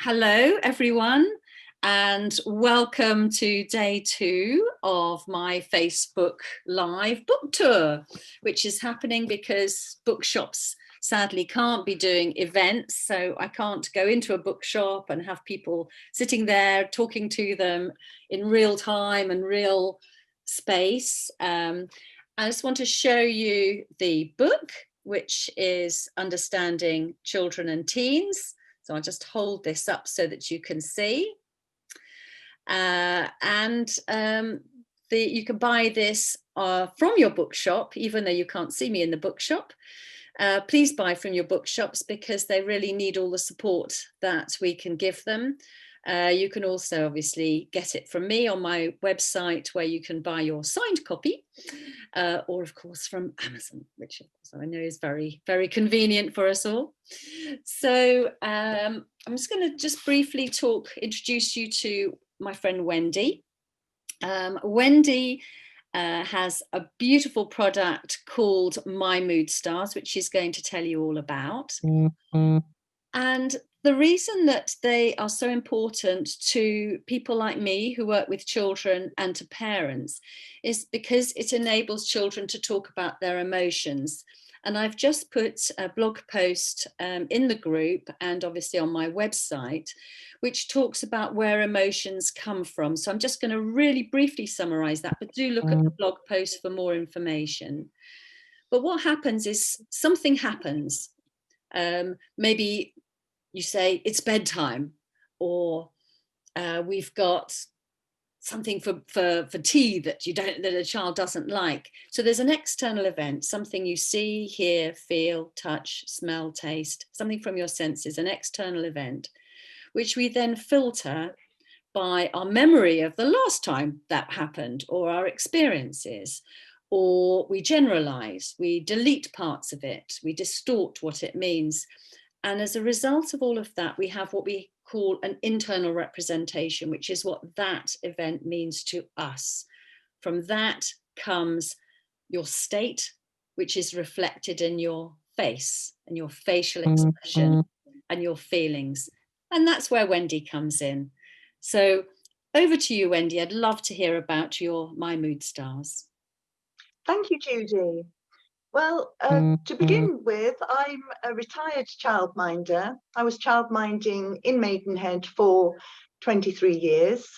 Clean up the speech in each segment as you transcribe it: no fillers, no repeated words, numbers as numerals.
Hello, everyone, and welcome to day 2 of my Facebook Live book tour, which is happening because bookshops sadly can't be doing events. So I can't go into a bookshop and have people sitting there talking to them in real time and real space. I just want to show you the book, which is Understanding Children and Teens. So I'll just hold this up so that you can see. You can buy this from your bookshop, even though you can't see me in the bookshop. Please buy from your bookshops because they really need all the support that we can give them. You can also obviously get it from me on my website, where you can buy your signed copy, or of course from Amazon, which of course I know is very, very convenient for us all. So I'm just going to briefly introduce you to my friend Wendy. Wendy has a beautiful product called My Mood Stars, which she's going to tell you all about. And the reason that they are so important to people like me who work with children and to parents is because it enables children to talk about their emotions. And I've just put a blog post in the group and obviously on my website, which talks about where emotions come from. So I'm just going to really briefly summarize that, but do look at the blog post for more information. But what happens is something happens. Maybe you say it's bedtime, or we've got something for tea that a child doesn't like. So there's an external event, something you see, hear, feel, touch, smell, taste, something from your senses, an external event, which we then filter by our memory of the last time that happened, or our experiences, or we generalize, we delete parts of it, we distort what it means. And as a result of all of that, we have what we call an internal representation, which is what that event means to us. From that comes your state, which is reflected in your face and your facial expression and your feelings. And that's where Wendy comes in. So over to you, Wendy. I'd love to hear about your My Mood Stars. Thank you, Judy. Well, to begin with, I'm a retired childminder. I was childminding in Maidenhead for 23 years.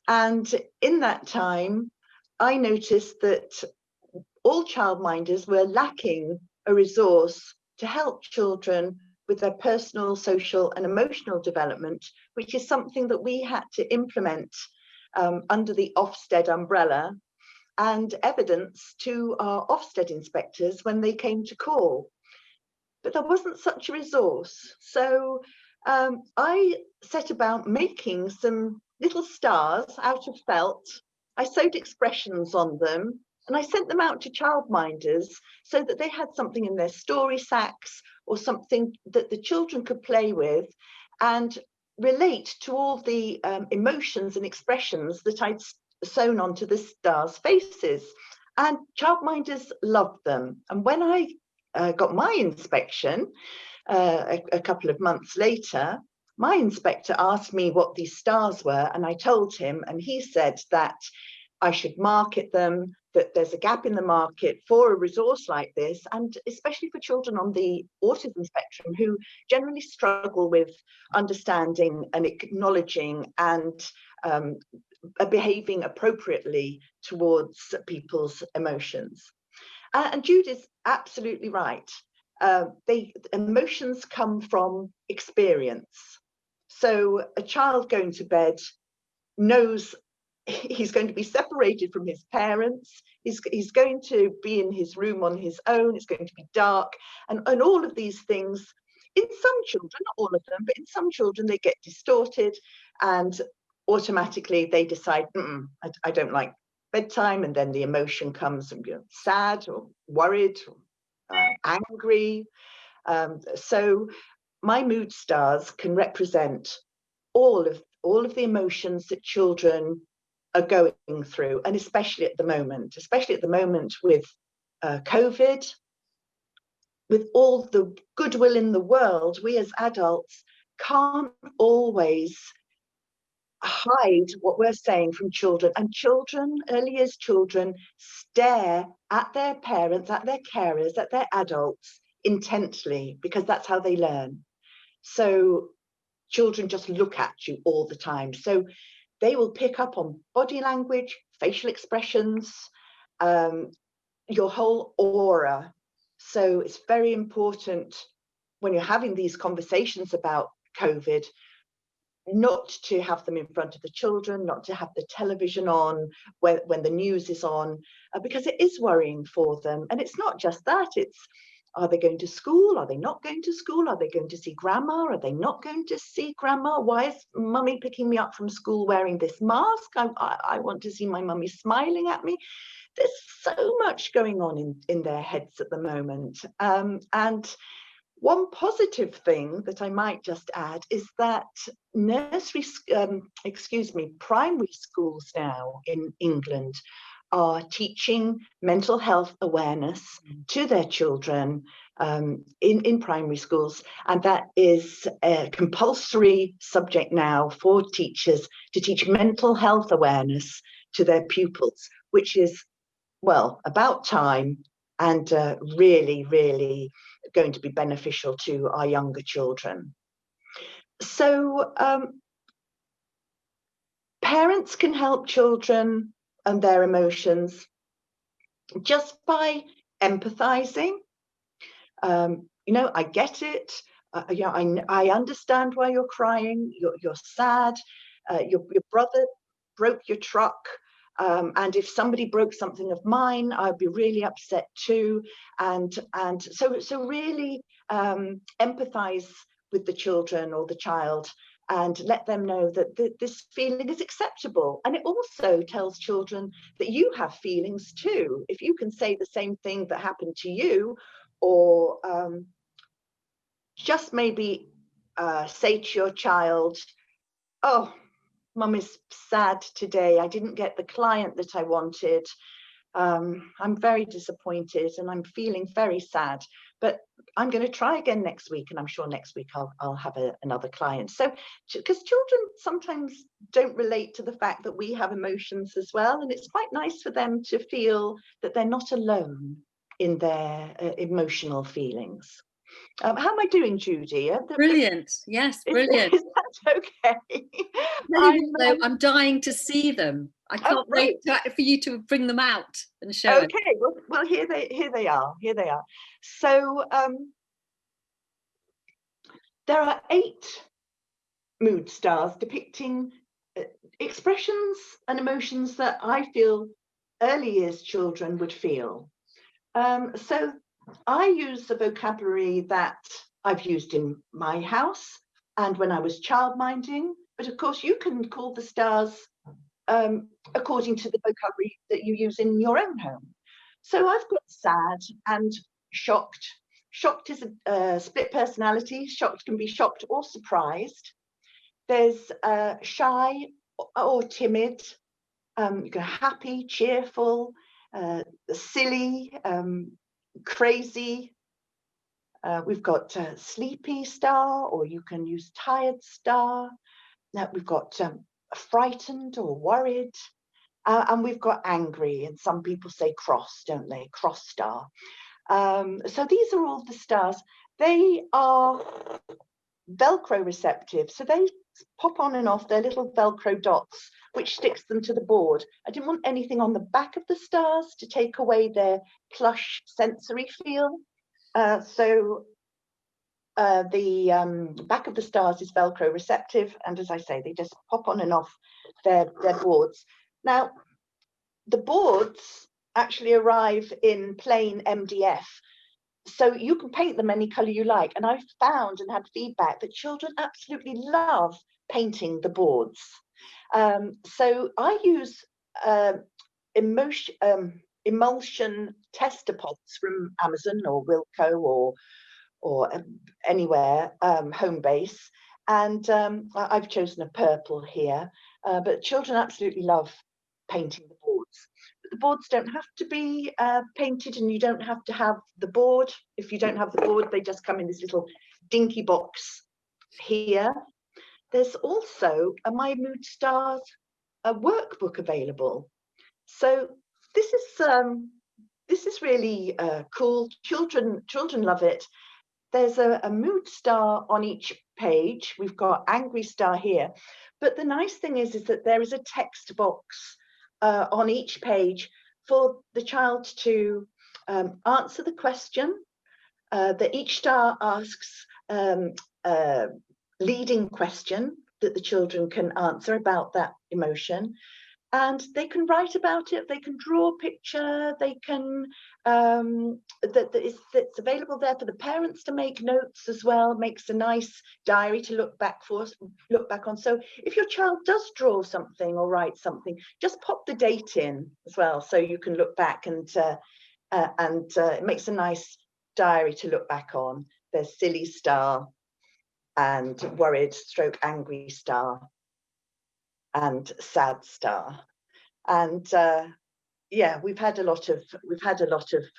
And in that time, I noticed that all childminders were lacking a resource to help children with their personal, social and emotional development, which is something that we had to implement under the Ofsted umbrella and evidence to our Ofsted inspectors when they came to call. But there wasn't such a resource. So I set about making some little stars out of felt. I sewed expressions on them and I sent them out to childminders so that they had something in their story sacks or something that the children could play with and relate to all the emotions and expressions that I'd sewn onto the stars' faces. And childminders loved them. And when I got my inspection a couple of months later, my inspector asked me what these stars were, and I told him, and he said that I should market them, that there's a gap in the market for a resource like this, and especially for children on the autism spectrum who generally struggle with understanding and acknowledging and behaving appropriately towards people's emotions. And Jude is absolutely right. Emotions come from experience. So a child going to bed knows he's going to be separated from his parents. He's going to be in his room on his own. It's going to be dark. And all of these things, in some children, not all of them, but in some children, they get distorted and automatically they decide, I don't like bedtime. And then the emotion comes and you're sad or worried, or, angry. So my mood stars can represent all of the emotions that children are going through, and especially at the moment with COVID, with all the goodwill in the world, we as adults can't always hide what we're saying from children, and children, early years children, stare at their parents, at their carers, at their adults intently, because that's how they learn. So children just look at you all the time, so they will pick up on body language, facial expressions, your whole aura. So it's very important when you're having these conversations about COVID, not to have them in front of the children, not to have the television on when the news is on, because it is worrying for them. And it's not just that, it's, are they going to school? Are they not going to school? Are they going to see grandma? Are they not going to see grandma? Why is mummy picking me up from school wearing this mask? I want to see my mummy smiling at me. There's so much going on in their heads at the moment. And one positive thing that I might just add is that primary schools now in England are teaching mental health awareness to their children in primary schools, and that is a compulsory subject now for teachers to teach mental health awareness to their pupils, which is, well, about time, and really, really going to be beneficial to our younger children. So parents can help children and their emotions just by empathizing. You know, I get it. You know, I understand why you're crying. You're sad. Your brother broke your truck. And if somebody broke something of mine, I'd be really upset too. And so really empathize with the children or the child, and let them know that this feeling is acceptable. And it also tells children that you have feelings too. If you can say the same thing that happened to you, or just maybe say to your child, oh, Mum is sad today. I didn't get the client that I wanted. I'm very disappointed and I'm feeling very sad, but I'm going to try again next week, and I'm sure next week I'll have another client. So, because children sometimes don't relate to the fact that we have emotions as well, and it's quite nice for them to feel that they're not alone in their emotional feelings. How am I doing, Judy? Brilliant. Yes, brilliant. Is that okay? I'm dying to see them. I can't wait for you to bring them out and show it. Okay, well, here they are. Here they are. So there are 8 mood stars depicting expressions and emotions that I feel early years children would feel. So I use the vocabulary that I've used in my house and when I was childminding, but of course you can call the stars according to the vocabulary that you use in your own home. So I've got sad and shocked. Shocked is a split personality. Shocked can be shocked or surprised. There's shy or timid. You go happy, cheerful, silly, crazy. We've got sleepy star, or you can use tired star. Now we've got frightened or worried, and we've got angry, and some people say cross, don't they? Cross star. So these are all the stars. They are Velcro receptive, so they pop on and off their little Velcro dots, which sticks them to the board. I didn't want anything on the back of the stars to take away their plush sensory feel. So the back of the stars is Velcro receptive, and as I say, they just pop on and off their boards. Now, the boards actually arrive in plain MDF, so you can paint them any color you like. And I've found and had feedback that children absolutely love painting the boards. So I use emulsion tester pots from Amazon or Wilko or anywhere, home base. And I've chosen a purple here, but children absolutely love painting the boards. But the boards don't have to be painted, and you don't have to have the board. If you don't have the board, they just come in this little dinky box here. There's also a My Mood Stars workbook available. So this is really cool. Children love it. There's a mood star on each page. We've got angry star here, but the nice thing is that there is a text box on each page for the child to answer the question that each star asks, leading question that the children can answer about that emotion. And they can write about it, they can draw a picture, they can, that's available there for the parents to make notes as well, makes a nice diary to look back on. So if your child does draw something or write something, just pop the date in as well, so you can look back, and it makes a nice diary to look back on. There's silly star and worried stroke angry star and sad star. And yeah, we've had a lot of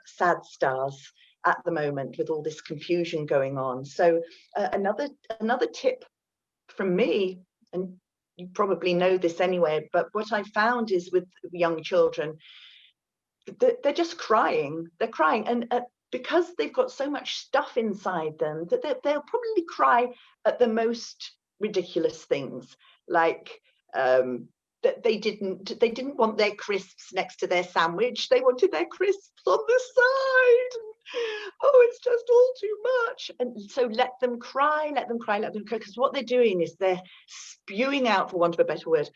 sad stars at the moment with all this confusion going on. So another tip from me, and you probably know this anyway, but what I found is with young children, they're just crying. They're crying, and because they've got so much stuff inside them, that they'll probably cry at the most ridiculous things, like that they didn't want their crisps next to their sandwich. They wanted their crisps on the side. Oh, it's just all too much. And so let them cry, because what they're doing is they're spewing out, for want of a better word,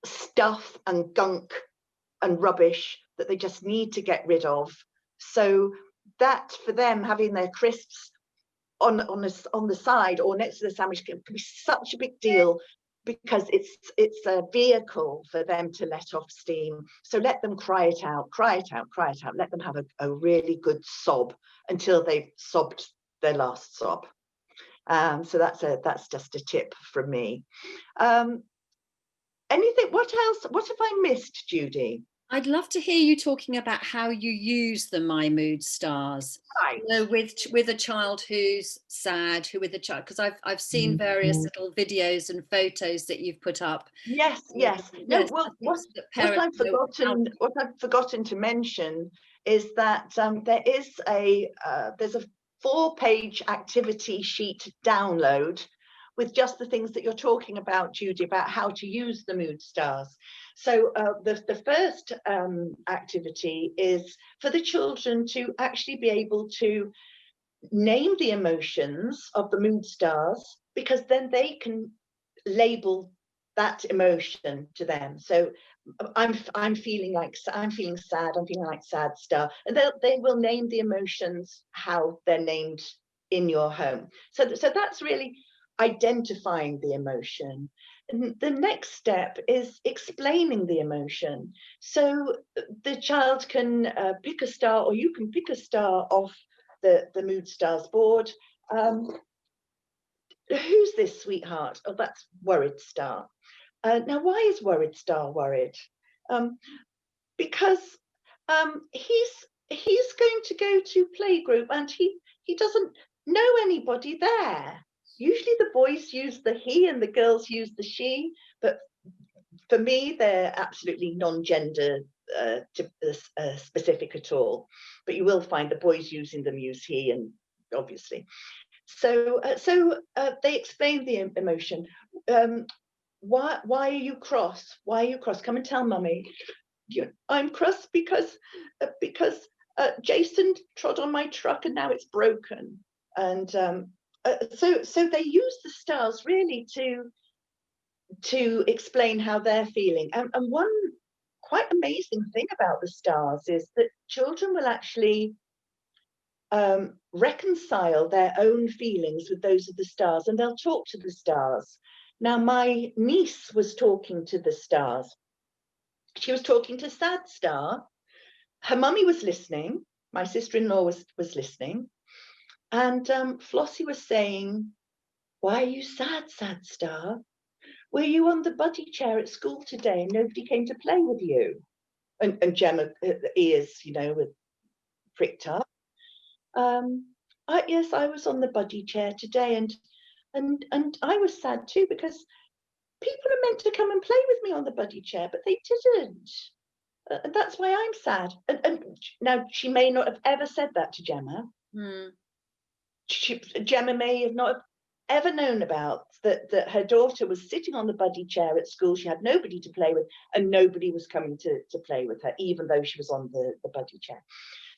stuff and gunk and rubbish that they just need to get rid of. So that, for them, having their crisps on the side or next to the sandwich can be such a big deal, because it's a vehicle for them to let off steam. So let them cry it out. Let them have a really good sob until they've sobbed their last sob. So that's just a tip from me. Anything? What else? What have I missed, Judy? I'd love to hear you talking about how you use the My Mood Stars. Right. You know, with a child who's sad, because I've seen various little videos and photos that you've put up. Yes. No, well, what I've forgotten to mention is that there's a 4-page activity sheet download with just the things that you're talking about, Judy, about how to use the mood stars. So the first activity is for the children to actually be able to name the emotions of the mood stars, because then they can label that emotion to them. So I'm feeling sad, I'm feeling like sad star, and they will name the emotions how they're named in your home. So that's really identifying the emotion. And the next step is explaining the emotion. So the child can pick a star, or you can pick a star off the mood stars board. Who's this, sweetheart? Oh, that's worried star. Now, why is worried star worried? Because he's going to go to playgroup, and he doesn't know anybody there. Usually the boys use the he and the girls use the she, but for me they're absolutely non-gender specific at all. But you will find the boys using them use he, and obviously. So they explain the emotion. Why are you cross? Why are you cross? Come and tell mummy. I'm cross because Jason trod on my truck and now it's broken. And so they use the stars really to explain how they're feeling. And one quite amazing thing about the stars is that children will actually reconcile their own feelings with those of the stars, and they'll talk to the stars. Now, my niece was talking to the stars. She was talking to sad star. Her mummy was listening. My sister-in-law was listening. And Flossie was saying, why are you sad, sad star? Were you on the buddy chair at school today and nobody came to play with you? And Gemma, ears, were pricked up. Yes, I was on the buddy chair today, and And I was sad too, because people are meant to come and play with me on the buddy chair, but they didn't. And that's why I'm sad. And now, she may not have ever said that to Gemma. Gemma may have not ever known about that her daughter was sitting on the buddy chair at school. She had nobody to play with, and nobody was coming to play with her, even though she was on the buddy chair.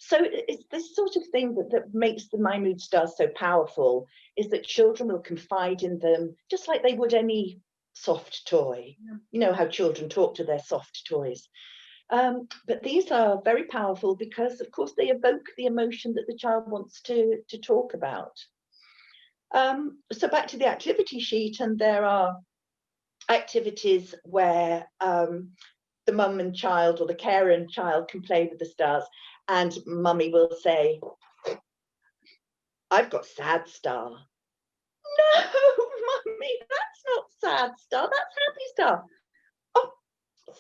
So it's this sort of thing that makes the My Mood Stars so powerful, is that children will confide in them just like they would any soft toy. You know how children talk to their soft toys. But these are very powerful because, of course, they evoke the emotion that the child wants to talk about. So back to the activity sheet, and there are activities where the mum and child, or the carer and child, can play with the stars, and mummy will say, "I've got sad star." No, mummy, that's not sad star, that's happy star. Oh,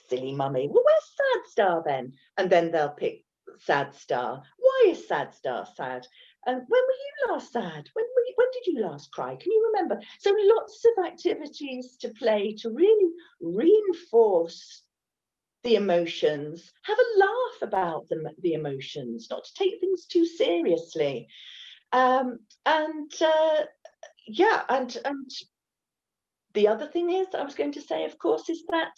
silly mummy. Well, where's sad star then? And then they'll pick sad star. Why is sad star sad? And when were you last sad? When did you last cry? Can you remember? So lots of activities to play to really reinforce the emotions, have a laugh about the emotions, not to take things too seriously. Yeah, and the other thing is, I was going to say, of course, is that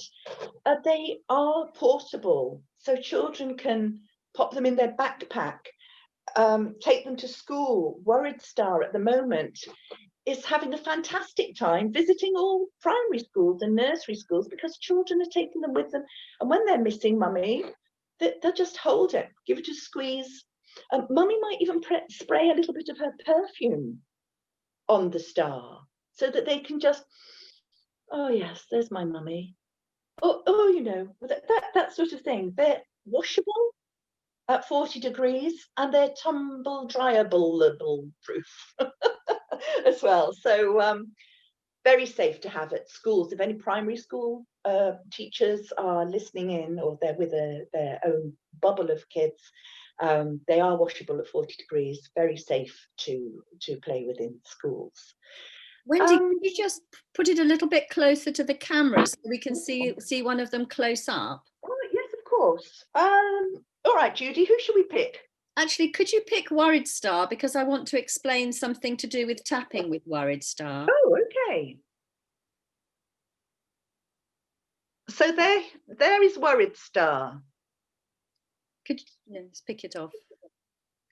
they are portable. So children can pop them in their backpack, take them to school. Worried Star at the moment is having a fantastic time visiting all primary schools and nursery schools, because children are taking them with them. And when they're missing mummy, they'll just hold it, give it a squeeze. Mummy might even spray a little bit of her perfume on the star, so that they can just, oh yes, there's my mummy. Oh, you know, that sort of thing. They're washable at 40 degrees, and they're tumble dryable proof as well. So very safe to have at schools. If any primary school teachers are listening in, or they're with their own bubble of kids, they are washable at 40 degrees, very safe to play with in schools. Wendy, could you just put it a little bit closer to the camera so we can see one of them close up? Oh, yes, of course. All right, Judy, who should we pick? Actually, could you pick Worried Star, because I want to explain something to do with tapping with Worried Star. Oh, okay. So there is Worried Star. Could you, let's pick it off.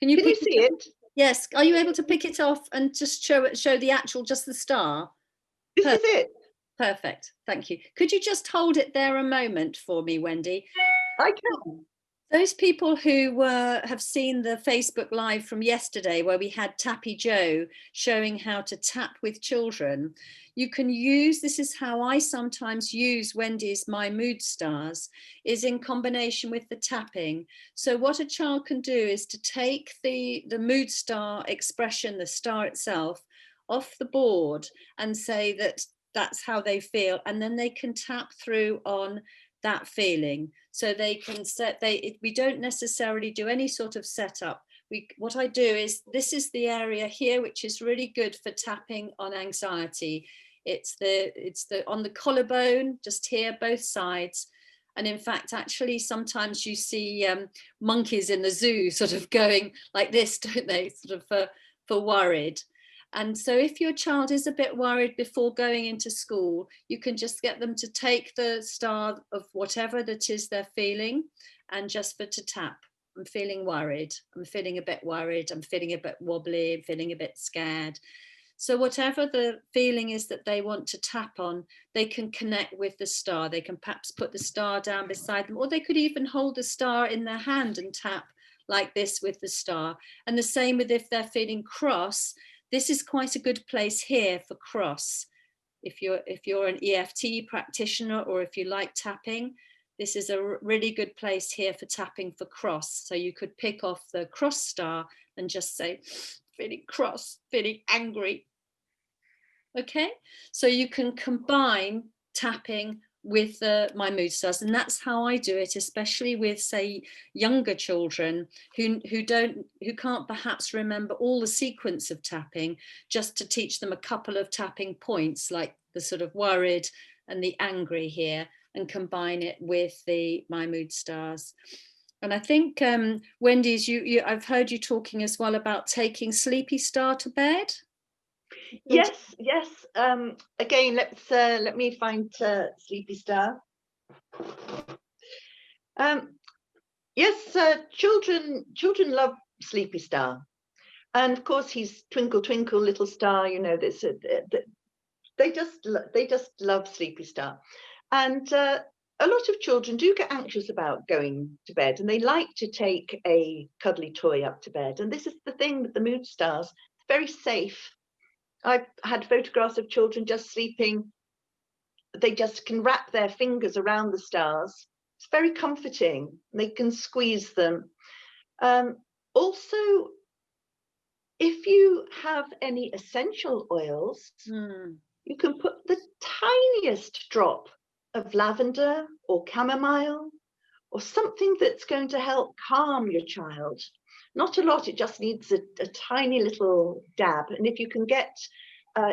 Can you see it? Yes. Are you able to pick it off and just show the actual, just the star? This is it. Perfect. Thank you. Could you just hold it there a moment for me, Wendy? I can. Those people who have seen the Facebook Live from yesterday, where we had Tappy Joe showing how to tap with children, you can use, this is how I sometimes use Wendy's My Mood Stars, is in combination with the tapping. So what a child can do is to take the mood star expression, the star itself, off the board and say that that's how they feel, and then they can tap through on that feeling. So they can we don't necessarily do any sort of setup. What I do is, this is the area here which is really good for tapping on anxiety. It's on the collarbone, just here, both sides. And in fact, actually, sometimes you see monkeys in the zoo sort of going like this, don't they, sort of for worried. And so if your child is a bit worried before going into school, you can just get them to take the star of whatever that is they're feeling, and just to tap. I'm feeling worried. I'm feeling a bit worried. I'm feeling a bit wobbly. I'm feeling a bit scared. So whatever the feeling is that they want to tap on, they can connect with the star. They can perhaps put the star down beside them, or they could even hold the star in their hand and tap like this with the star. And the same with if they're feeling cross. This is quite a good place here for cross. If you're an EFT practitioner, or if you like tapping, this is a really good place here for tapping for cross. So you could pick off the cross star and just say, feeling cross, feeling angry. Okay, so you can combine tapping with my mood stars, and that's how I do it, especially with, say, younger children who can't perhaps remember all the sequence of tapping, just to teach them a couple of tapping points, like the sort of worried and the angry here, and combine it with my mood stars. And I think, Wendy, I've heard you talking as well about taking Sleepy Star to bed. Yes, yes. Again, let me find Sleepy Star. Yes, children love Sleepy Star, and of course he's Twinkle Twinkle Little Star. You know this. They just love Sleepy Star, and a lot of children do get anxious about going to bed, and they like to take a cuddly toy up to bed. And this is the thing with the mood stars; it's very safe. I've had photographs of children just sleeping. They just can wrap their fingers around the stars. It's very comforting. They can squeeze them. Also, if you have any essential oils, you can put the tiniest drop of lavender or chamomile or something that's going to help calm your child. Not a lot, it just needs a tiny little dab. And if you can get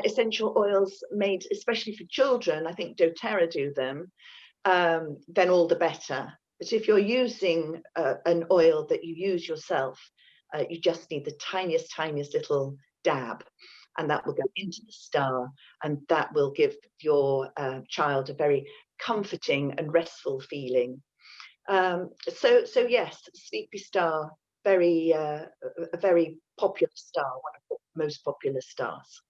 essential oils made especially for children, I think doTERRA do them, then all the better. But if you're using an oil that you use yourself, you just need the tiniest little dab, and that will go into the star, and that will give your child a very comforting and restful feeling. So yes, Sleepy Star, a very popular star, one of the most popular stars.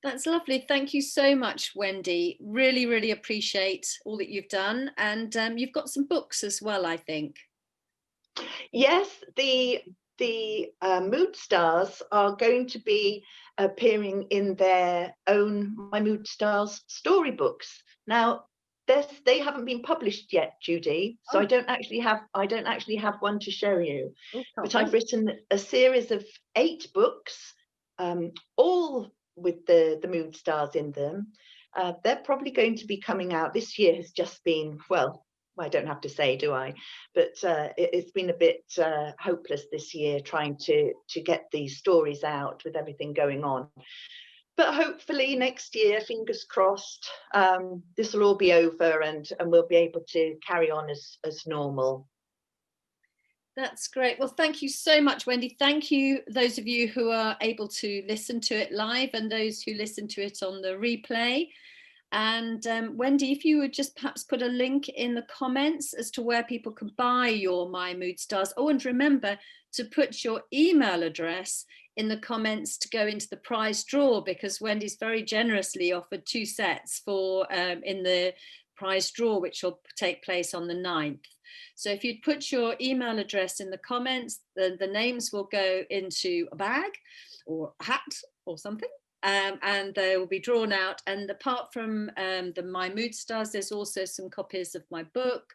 That's lovely. Thank you so much, Wendy. Really, really appreciate all that you've done. And you've got some books as well, I think. Yes, the mood stars are going to be appearing in their own My Mood Stars storybooks. Now, they haven't been published yet, Judy, so I don't actually have one to show you. But I've written a series of 8 books, all with the mood stars in them. They're probably going to be coming out. This year has just been, well, I don't have to say, do I? But it's been a bit hopeless this year trying to get these stories out with everything going on. But hopefully next year, fingers crossed, this will all be over and we'll be able to carry on as normal. That's great. Well, thank you so much, Wendy. Thank you, those of you who are able to listen to it live and those who listen to it on the replay. And Wendy, if you would just perhaps put a link in the comments as to where people can buy your My Mood Stars. Oh, and remember to put your email address in the comments to go into the prize draw, because Wendy's very generously offered 2 sets for in the prize draw, which will take place on the 9th. So if you'd put your email address in the comments, the names will go into a bag or a hat or something. And they will be drawn out. And apart from the My Mood Stars, there's also some copies of my book.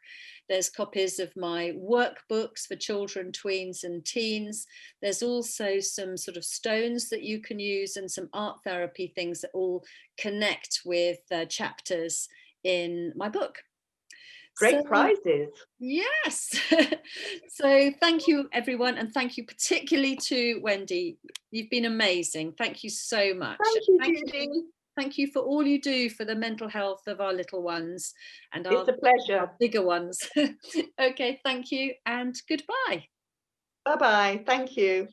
There's copies of my workbooks for children, tweens and teens. There's also some sort of stones that you can use and some art therapy things that all connect with chapters in my book. Great prizes. Yes. So thank you, everyone. And thank you particularly to Wendy. You've been amazing. Thank you so much. Thank you, Judy. Thank you for all you do for the mental health of our little ones and it's a pleasure. Our bigger ones. Okay, thank you and goodbye. Bye-bye. Thank you.